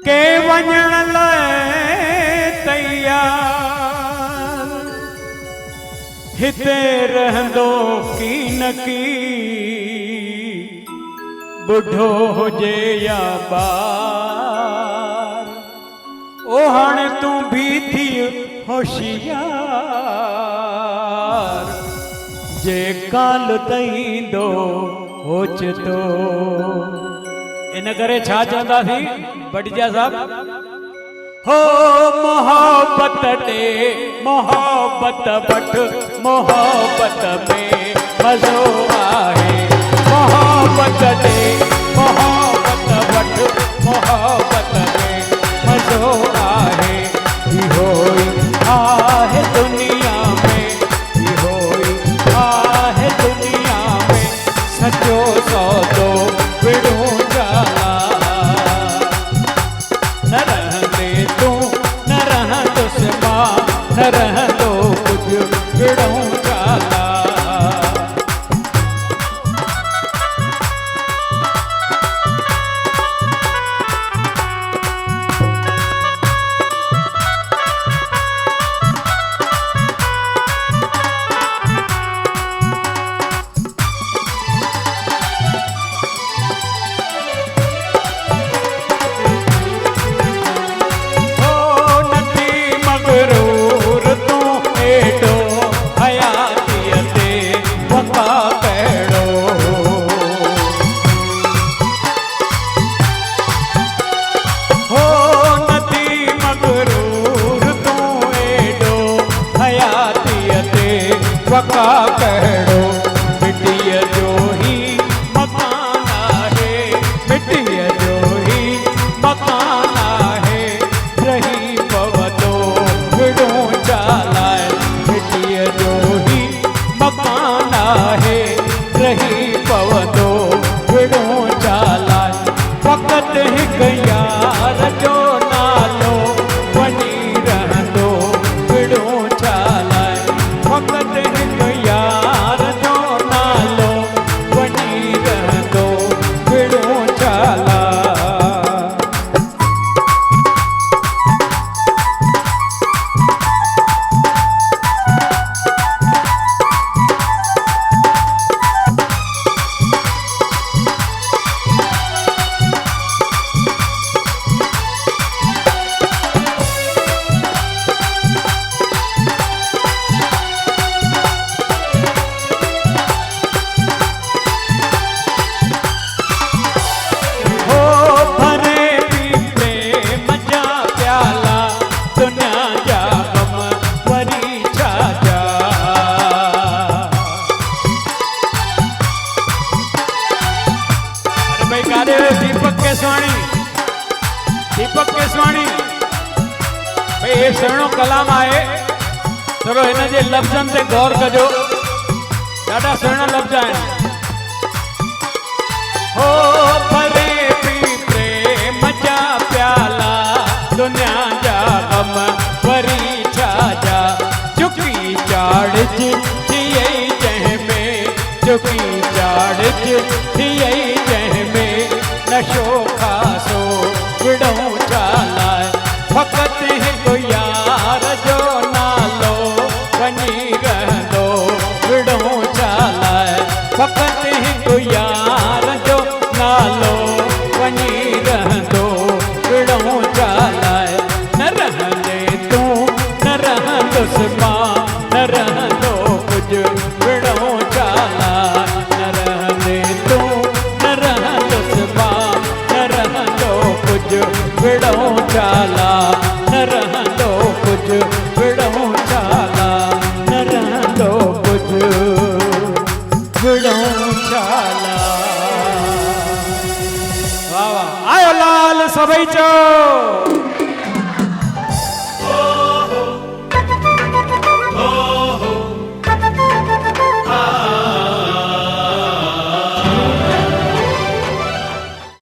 के वञण लाइ तैयार हिते रहंदो की न की बुढ़ो हुजे या ॿार ओ हाणे तू भी थी होशियार जे काल तईंदो ओचितो इन करे छा चवंदासीं बटिजा साहब हो मोहब्बत दे मोहब्बत वठ मोहब्बत में मज़ो आहे मोहब्बत दे मोहब्बत वठ मोहब्बत में मज़ो आहे इहो ई आहे दुनिया में इहो ई आहे दुनिया में सचो सौदो विड़ो जाला न रहंदे तू न रहंदो सिमा न रहंदो कुछ विड़ो जाला वका कहिड़ो मिटीअ जो ही मकान आहे मिटीअ जो ही मकान आहे रही पवंदो विड़ो चालाए मिटीअ जो ही मकान आहे रही पवंदो विड़ो चालाए फ़क़ति हिकु यार जो नालो वञी रहंदो विड़ो चालाए फ़क़ति हिकु यार जो नालो वञी रहंदो विड़ो चाला दीपक केसवाणी भाई ये सुहिणो कलाम आहे थोरो हिन जे लफ़्ज़नि ते गौर कजो ॾाढा सुहिणा लफ़्ज़ आहिनि हो भरे पी प्रेम जा प्याला दुनिया जा गम वरी छा जा चुकी चाढ़ज थियई जंहिंमें चुकी चाढ़ज थियई जंहिंमें नशो खासो विड़ो चालाए फ़क़ति हिकु यार जो नालो वञी रहंदो विड़ो चालाए फ़क़ति हिकु यार जो नालो वञी रहंदो विड़ो चालाए न रहंदे तू न रहंदुसि मां न रहंदो कुझु विड़ो चालाए न रहंदे तू न रहंदुसि मां न रहंदो कुझु विड़ो चाला न रहंदो कुझु विड़ो चाला न रहंदो कुझु विड़ो चाला वाह वाह आयो लाल सभई चो